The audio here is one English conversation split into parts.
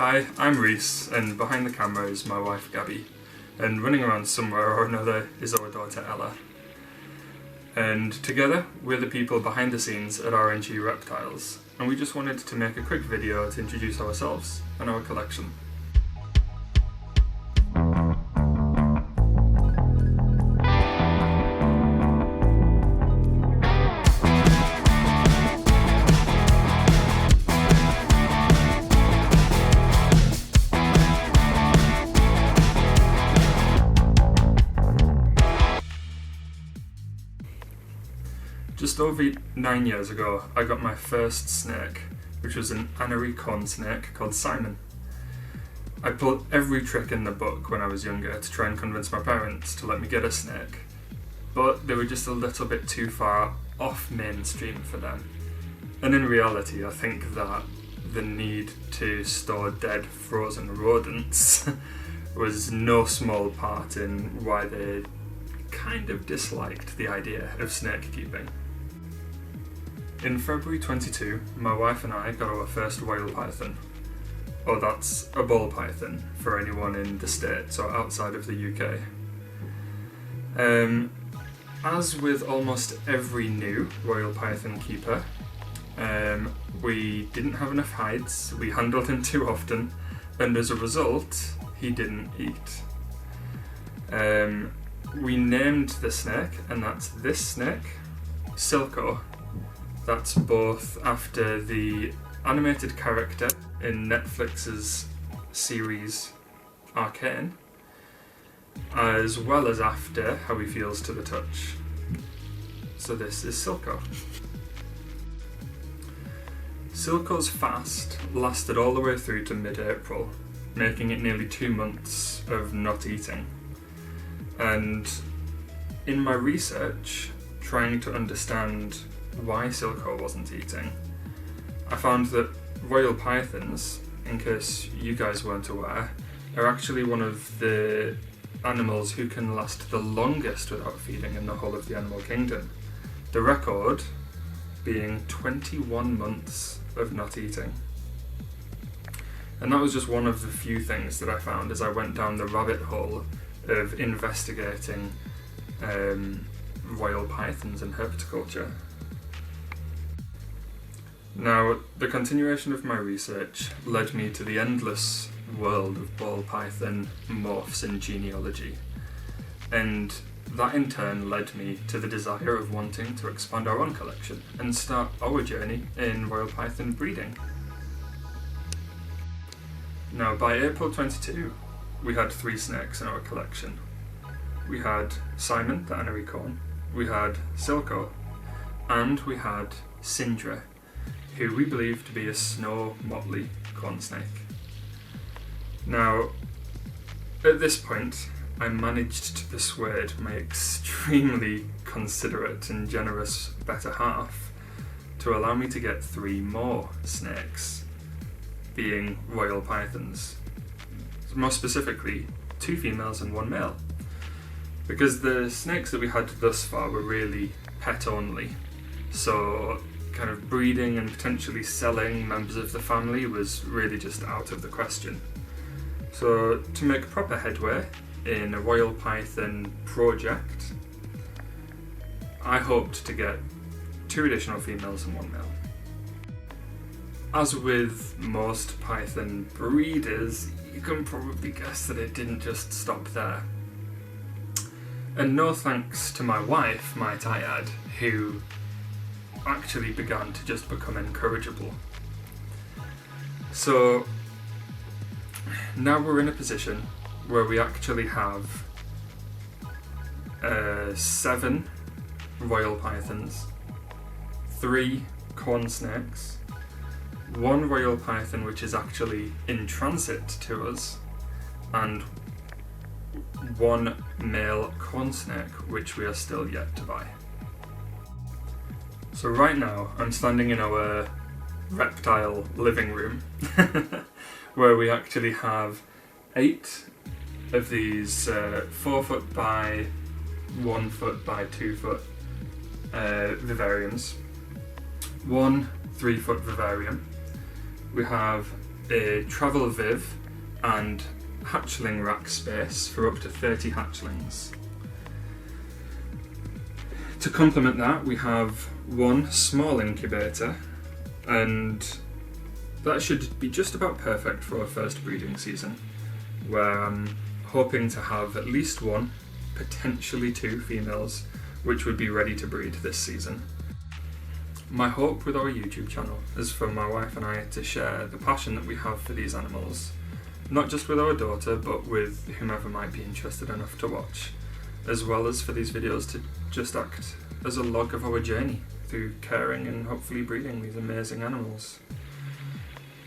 Hi, I'm Reese, and behind the camera is my wife Gabby, and running around somewhere or another is our daughter Ella. And together, we're the people behind the scenes at RnG Reptiles, and we just wanted to make a quick video to introduce ourselves and our collection. Just over 9 years ago, I got my first snake, which was an RnG corn snake called Simon. I pulled every trick in the book when I was younger to try and convince my parents to let me get a snake, but they were just a little bit too far off mainstream for them. And in reality, I think that the need to store dead frozen rodents was no small part in why they kind of disliked the idea of snake keeping. In February 22, my wife and I got our first whale python. Oh, that's a ball python for anyone in the States or outside of the UK. As with almost every new royal python keeper, we didn't have enough hides, we handled him too often, and as a result, he didn't eat. We named the snake, and that's this snake, Silco. That's both after the animated character in Netflix's series Arcane, as well as after how he feels to the touch. So this is Silco. Silco's fast lasted all the way through to mid-April, making it nearly 2 months of not eating. And in my research, trying to understand why Silco wasn't eating, I found that royal pythons, in case you guys weren't aware, are actually one of the animals who can last the longest without feeding in the whole of the animal kingdom. The record being 21 months of not eating. And that was just one of the few things that I found as I went down the rabbit hole of investigating royal pythons and herpetoculture. Now, the continuation of my research led me to the endless world of ball python morphs and genealogy, and that in turn led me to the desire of wanting to expand our own collection and start our journey in royal python breeding. Now, by April 22, we had 3 snakes in our collection. We had Simon, the RnG corn, we had Silco, and we had Sindra, who we believe to be a snow motley corn snake. Now, at this point, I managed to persuade my extremely considerate and generous better half to allow me to get 3 more snakes, being royal pythons. More specifically, 2 females and 1 male. Because the snakes that we had thus far were really pet only, so kind of breeding and potentially selling members of the family was really just out of the question. So to make proper headway in a royal python project, I hoped to get 2 additional females and 1 male. As with most python breeders, you can probably guess that it didn't just stop there. And no thanks to my wife, might I add, who actually began to just become incorrigible. So now we're in a position where we actually have 7 royal pythons, 3 corn snakes, 1 royal python which is actually in transit to us, and 1 male corn snake which we are still yet to buy. So right now I'm standing in our reptile living room where we actually have 8 of these 4 foot by 1 foot by 2 foot vivariums, 1 3-foot vivarium. We have a travel viv and hatchling rack space for up to 30 hatchlings. To complement that, we have one small incubator, and that should be just about perfect for our first breeding season, where I'm hoping to have at least one, potentially two females, which would be ready to breed this season. My hope with our YouTube channel is for my wife and I to share the passion that we have for these animals, not just with our daughter, but with whomever might be interested enough to watch, as well as for these videos to just act as a log of our journey through caring and hopefully breeding these amazing animals.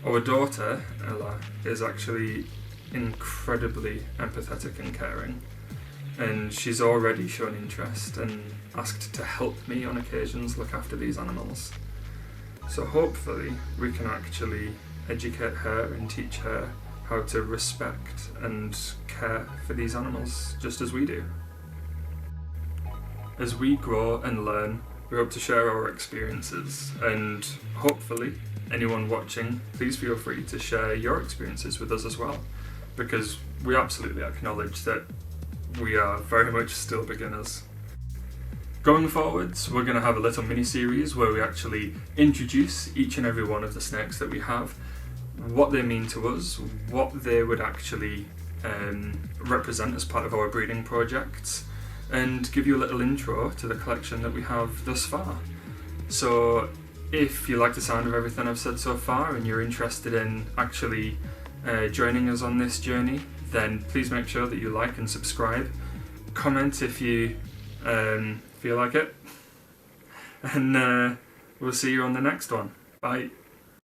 Our daughter, Ella, is actually incredibly empathetic and caring, and she's already shown interest and asked to help me on occasions look after these animals. So hopefully we can actually educate her and teach her how to respect and care for these animals just as we do. As we grow and learn, we hope to share our experiences, and hopefully anyone watching, please feel free to share your experiences with us as well, because we absolutely acknowledge that we are very much still beginners. Going forwards, we're going to have a little mini-series where we actually introduce each and every one of the snakes that we have, what they mean to us, what they would actually represent as part of our breeding projects, and give you a little intro to the collection that we have thus far. So if you like the sound of everything I've said so far and you're interested in actually joining us on this journey, then please make sure that you like and subscribe. Comment if you feel like it. And we'll see you on the next one. Bye.